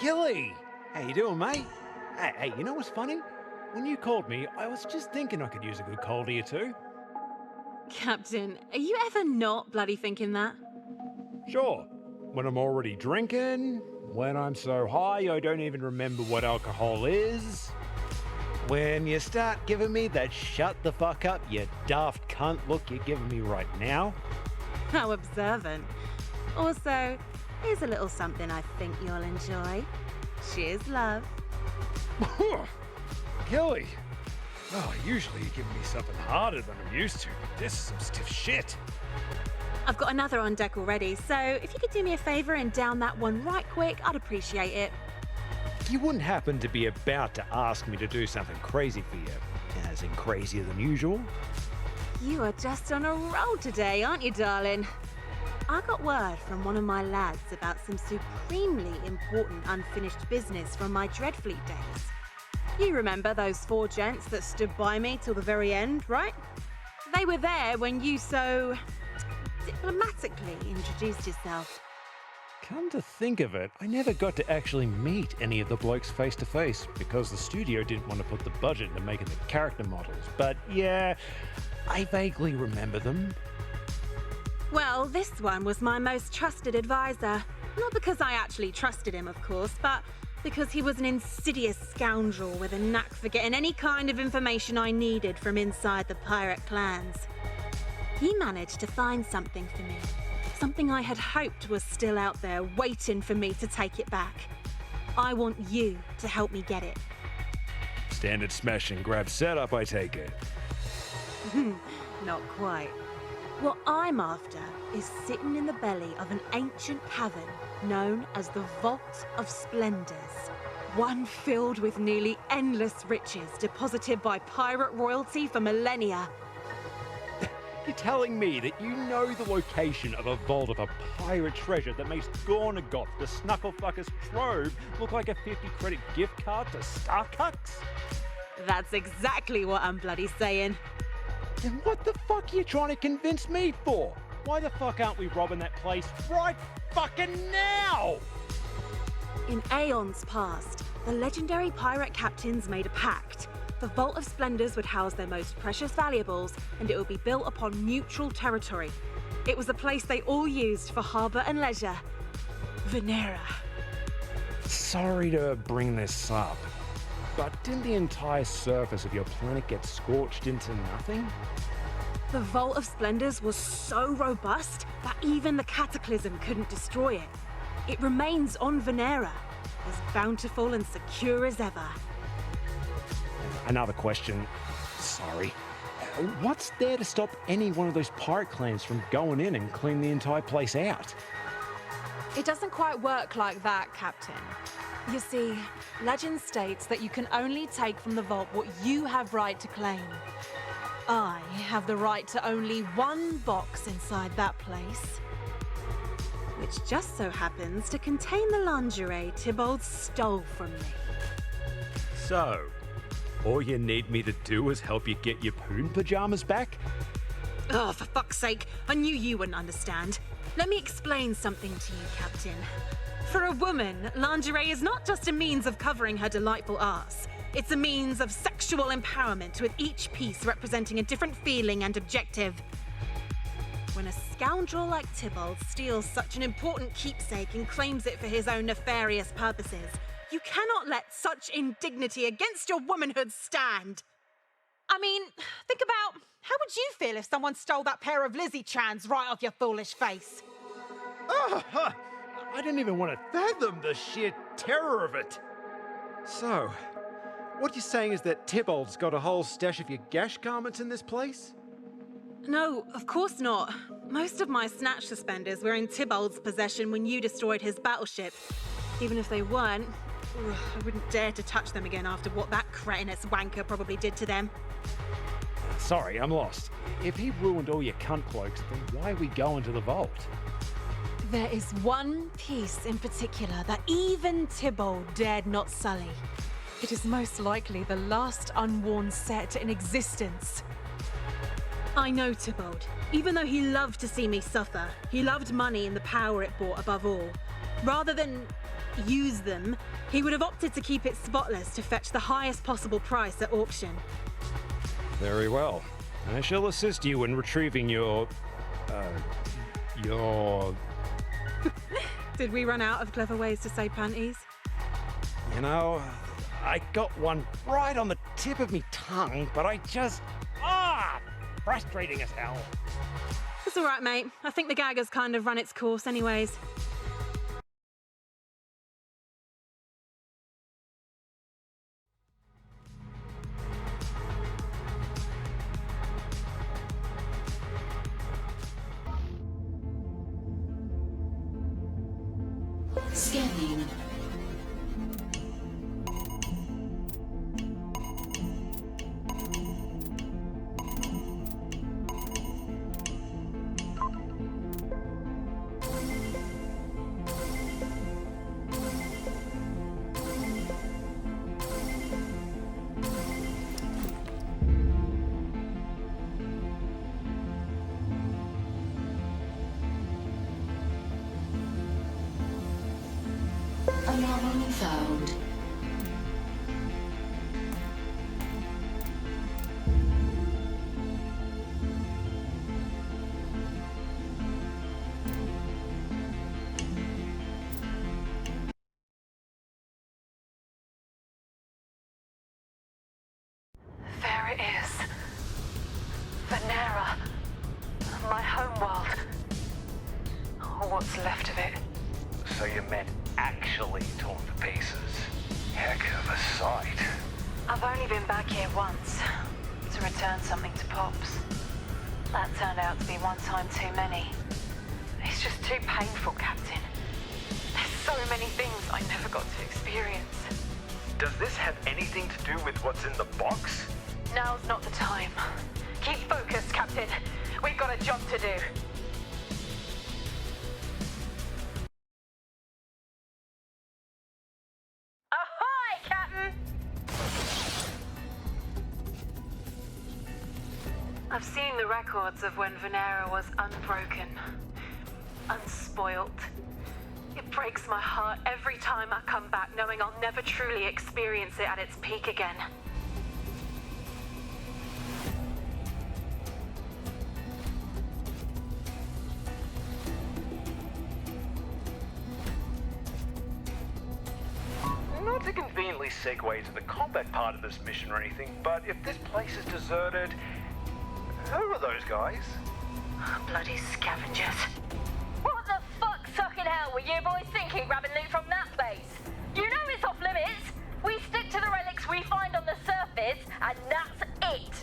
Killi! How you doing, mate? Hey, you know what's funny? When you called me, I was just thinking I could use a good coldie or two. Captain, are you ever not bloody thinking that? Sure, when I'm already drinking, when I'm so high I don't even remember what alcohol is, when you start giving me that shut the fuck up, you daft cunt look you're giving me right now. How observant. Also, here's a little something I think you'll enjoy. Cheers, love. Killi! Oh, usually you give me something harder than I'm used to, but this is some stiff shit. I've got another on deck already, so if you could do me a favor and down that one right quick, I'd appreciate it. You wouldn't happen to be about to ask me to do something crazy for you, as in crazier than usual? You are just on a roll today, aren't you, darling? I got word from one of my lads about some supremely important unfinished business from my Dreadfleet days. You remember those 4 gents that stood by me till the very end, right? They were there when you so diplomatically introduced yourself. Come to think of it, I never got to actually meet any of the blokes face to face because the studio didn't want to put the budget into making the character models. But yeah, I vaguely remember them. Well, this one was my most trusted advisor. Not because I actually trusted him, of course, but because he was an insidious scoundrel with a knack for getting any kind of information I needed from inside the pirate clans. He managed to find something for me. Something I had hoped was still out there, waiting for me to take it back. I want you to help me get it. Standard smash and grab setup, I take it. Not quite. What I'm after is sitting in the belly of an ancient cavern known as the Vault of Splendors. One filled with nearly endless riches deposited by pirate royalty for millennia. You're telling me that you know the location of a vault of a pirate treasure that makes Gornagoth, the Snucklefucker's trove, look like a 50-credit gift card to Starcucks? That's exactly what I'm bloody saying. Then what the fuck are you trying to convince me for? Why the fuck aren't we robbing that place right fucking now? In aeons past, the legendary pirate captains made a pact. The Vault of Splendors would house their most precious valuables, and it would be built upon neutral territory. It was a place they all used for harbour and leisure. Venera. Sorry to bring this up, but didn't the entire surface of your planet get scorched into nothing? The Vault of Splendors was so robust that even the Cataclysm couldn't destroy it. It remains on Venera, as bountiful and secure as ever. Another question. Sorry. What's there to stop any one of those pirate clans from going in and clean the entire place out? It doesn't quite work like that, Captain. You see, legend states that you can only take from the vault what you have right to claim. I have the right to only one box inside that place. Which just so happens to contain the lingerie Tybalt stole from me. So, all you need me to do is help you get your poon pajamas back? Oh, for fuck's sake, I knew you wouldn't understand. Let me explain something to you, Captain. For a woman, lingerie is not just a means of covering her delightful arse. It's a means of sexual empowerment, with each piece representing a different feeling and objective. When a scoundrel like Tybalt steals such an important keepsake and claims it for his own nefarious purposes, you cannot let such indignity against your womanhood stand. I mean, think about how would you feel if someone stole that pair of Lizzie Chans right off your foolish face? I didn't even want to fathom the sheer terror of it. So, what you're saying is that Tybalt's got a whole stash of your gash garments in this place? No, of course not. Most of my snatch suspenders were in Tybalt's possession when you destroyed his battleship. Even if they weren't, I wouldn't dare to touch them again after what that cretinous wanker probably did to them. Sorry, I'm lost. If he ruined all your cunt cloaks, then why are we going to the vault? There is one piece in particular that even Tybalt dared not sully. It is most likely the last unworn set in existence. I know Tybalt. Even though he loved to see me suffer, he loved money and the power it brought above all. Rather than use them, He would have opted to keep it spotless to fetch the highest possible price at auction. Very well. I shall assist you in retrieving your... Did we run out of clever ways to say panties? You know, I got one right on the tip of me tongue, but I just... frustrating as hell. It's all right, mate. I think the gag has kind of run its course anyways. Scanning. Anomaly found. There it is. Venera. My homeworld. What's left of it. So you meant actually torn to pieces. Heck of a sight. I've only been back here once, to return something to Pops. That turned out to be one time too many. It's just too painful, Captain. There's so many things I never got to experience. Does this have anything to do with what's in the box? Now's not the time. Keep focused, Captain. We've got a job to do. Ahoy, Captain! I've seen the records of when Venera was unbroken, unspoilt. It breaks my heart every time I come back knowing I'll never truly experience it at its peak again. Not to conveniently segue to the combat part of this mission or anything, but if this place is deserted, who are those guys? Bloody scavengers. What the fuck sucking hell were you boys thinking grabbing loot from that place? You know it's off limits. We stick to the relics we find on the surface, and that's it.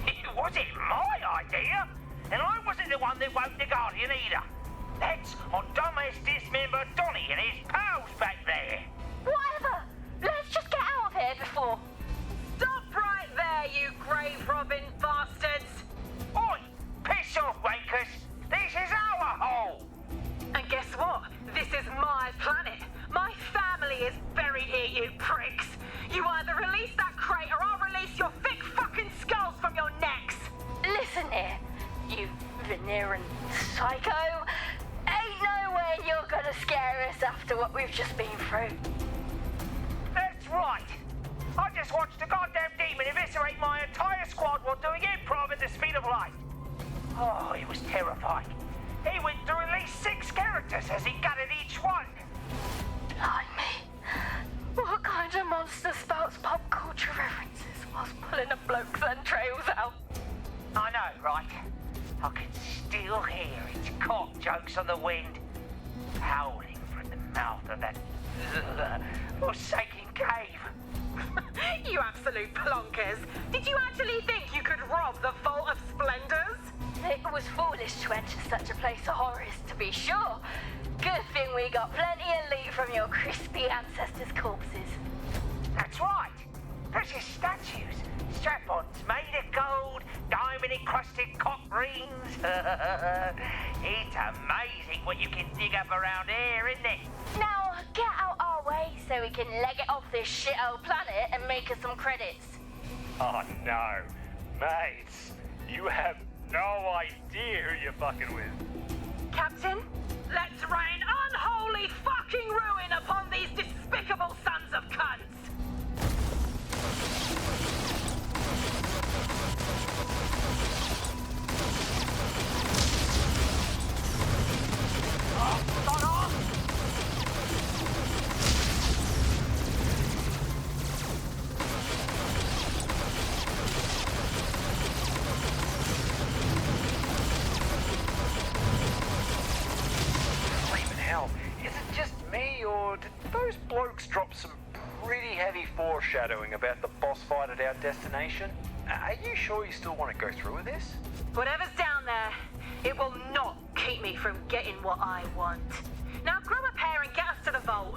It wasn't my idea, and I wasn't the one that woke the Guardian either. That's on dumbass dismember Donny and his pals back there. Whatever. Let's just get out of here before. Stop right there, you grave-robbing bastards! Oi, piss off, wankers. This is our hole. And guess what? This is my planet. My family is buried here, you pricks. You either release that crate or I'll release your thick fucking skulls from your necks. Listen here, you Veneran psycho. Ain't no way you're gonna scare us after what we've just been through. That's right. I just watched a goddamn demon eviscerate my entire squad while doing improv at the speed of light. Oh, it was terrifying. He went through at least 6 characters as he gutted each one. Blimey. What kind of monster spouts pop culture references whilst pulling a bloke's entrails out? I know, right? I can still hear its cock jokes on the wind, howling from the mouth of that forsaken cave. You absolute plonkers. Did you actually think you could rob the Vault of Splendors? It was foolish to enter such a place of horrors, to be sure. Good thing we got plenty of loot from your crispy ancestors' corpses. That's right. Precious statues, strap-ons made of gold, diamond-encrusted cock rings. It's amazing what you can dig up around here, isn't it? Now, get out our way so we can leg it off this shit-old planet and make us some credits. Oh no, mates, you have no idea who you're fucking with. Captain, let's rain unholy fucking ruin upon these despicable sons hell, is it just me, or did those blokes drop some pretty heavy foreshadowing about the boss fight at our destination? Are you sure you still want to go through with this? Whatever's down there, it will not keep me from getting what I want. Now grab a pair and get us to the vault.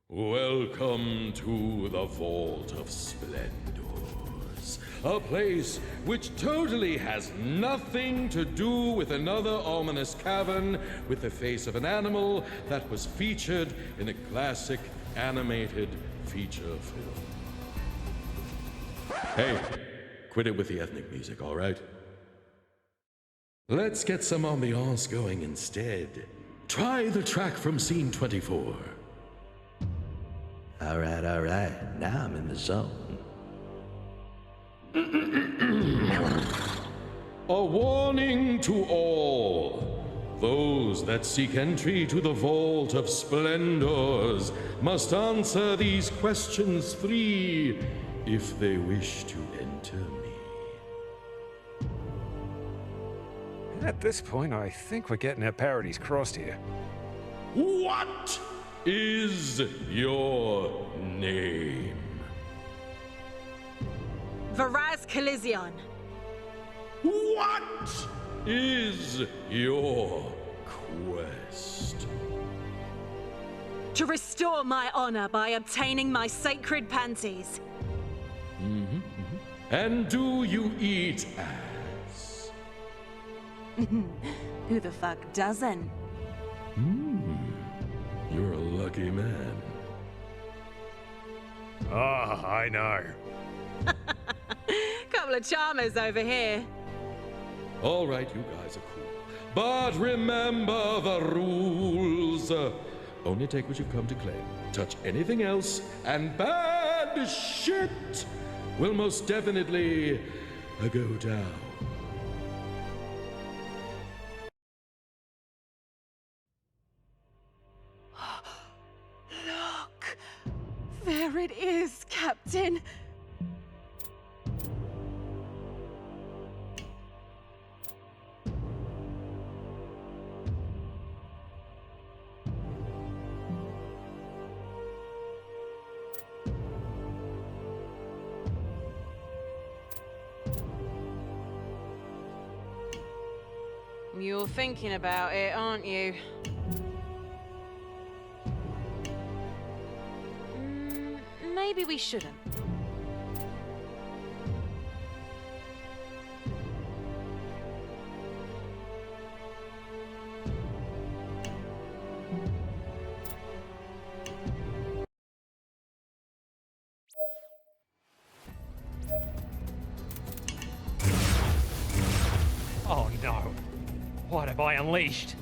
Welcome to the Vault of Splendors, a place which totally has nothing to do with another ominous cavern with the face of an animal that was featured in a classic animated feature film. Hey, quit it with the ethnic music, all right? Let's get some ambiance going instead. Try the track from scene 24. All right. Now I'm in the zone. A warning to all. Those that seek entry to the Vault of Splendors must answer these questions 3 if they wish to enter me. At this point, I think we're getting our parodies crossed here. What is your name? Varaz Colizion. What is your quest? To restore my honor by obtaining my sacred panties. And do you eat ass? Who the fuck doesn't? You're a lucky man. Ah, I know. Couple of charmers over here. All right, you guys are cool. But remember the rules. Only take what you've come to claim. Touch anything else, and bad shit will most definitely go down. Look! There it is, Captain! You're thinking about it, aren't you? Maybe we shouldn't. Oh no. What have I unleashed?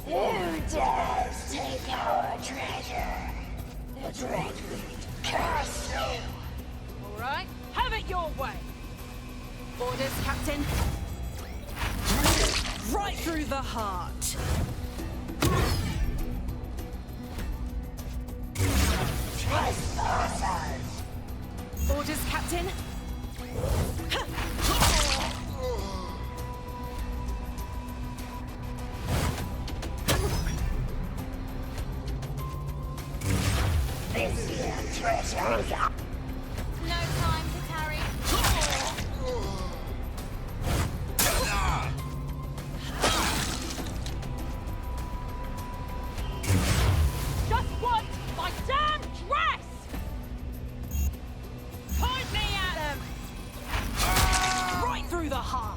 Who dares take our treasure? The Dread Fleet curse you! All right, have it your way! Orders, Captain. Right through the heart. Trespassers! Orders, Captain. This here treasure is up. No time to tarry. Just want my damn dress! Point me at him! Right through the heart!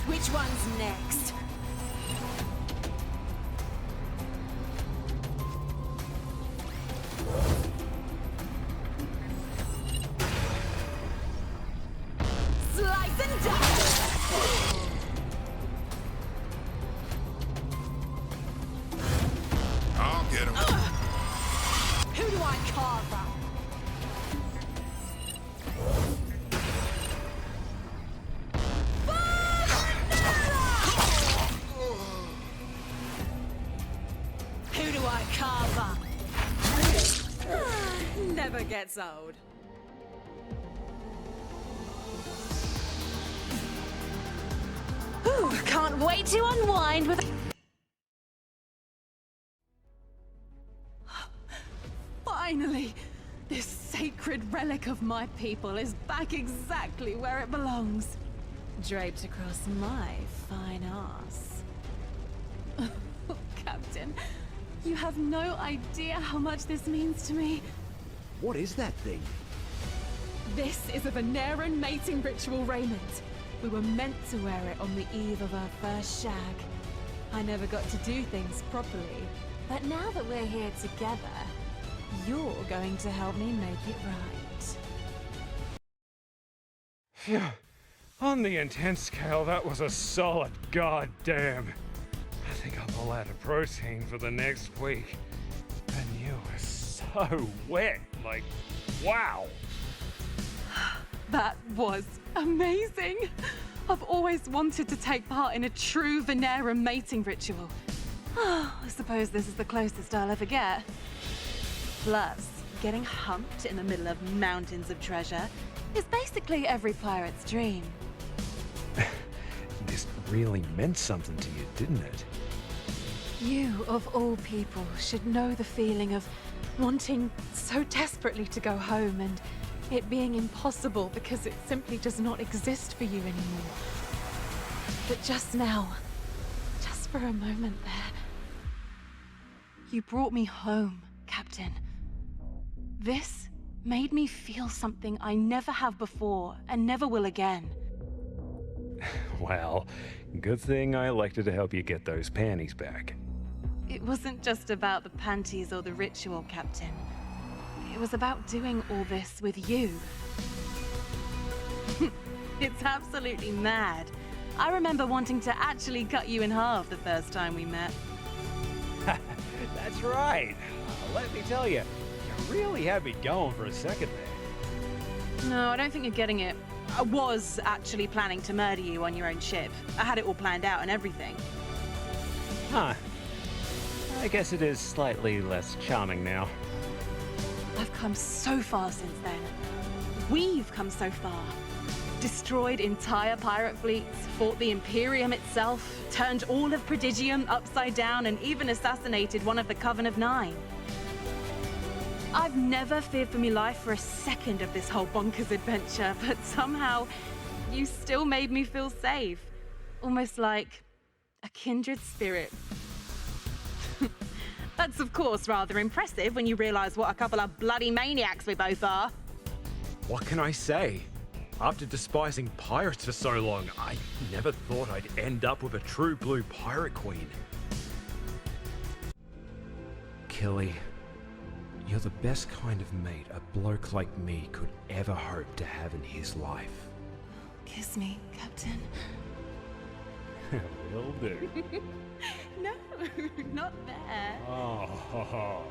Which one's next? Who do I carve up? Who do I carve up? Never gets old. Ooh, can't wait to unwind with. Finally, this sacred relic of my people is back exactly where it belongs. Draped across my fine ass. Captain, you have no idea how much this means to me. What is that thing? This is a Veneran mating ritual raiment. We were meant to wear it on the eve of our first shag. I never got to do things properly, but now that we're here together, you're going to help me make it right. Phew. On the intense scale, that was a solid goddamn. I think I'm all out of protein for the next week. And you were so wet. Like, wow. That was amazing. I've always wanted to take part in a true Veneran mating ritual. I suppose this is the closest I'll ever get. Plus, getting humped in the middle of mountains of treasure is basically every pirate's dream. This really meant something to you, didn't it? You, of all people, should know the feeling of wanting so desperately to go home and it being impossible because it simply does not exist for you anymore. But just now, just for a moment there, you brought me home, Captain. This made me feel something I never have before and never will again. Well, good thing I elected to help you get those panties back. It wasn't just about the panties or the ritual, Captain. It was about doing all this with you. It's absolutely mad. I remember wanting to actually cut you in half the first time we met. That's right. Let me tell you, you really had me going for a second there. No, I don't think you're getting it. I was actually planning to murder you on your own ship. I had it all planned out and everything. Huh. I guess it is slightly less charming now. I've come so far since then. We've come so far. Destroyed entire pirate fleets, fought the Imperium itself, turned all of Prodigium upside down, and even assassinated one of the Coven of Nine. I've never feared for my life for a second of this whole bonkers adventure, but somehow you still made me feel safe. Almost like a kindred spirit. That's of course rather impressive when you realize what a couple of bloody maniacs we both are. What can I say? After despising pirates for so long, I never thought I'd end up with a true blue pirate queen. Killi, you're the best kind of mate a bloke like me could ever hope to have in his life. Kiss me, Captain. Will do. No, not there. Oh,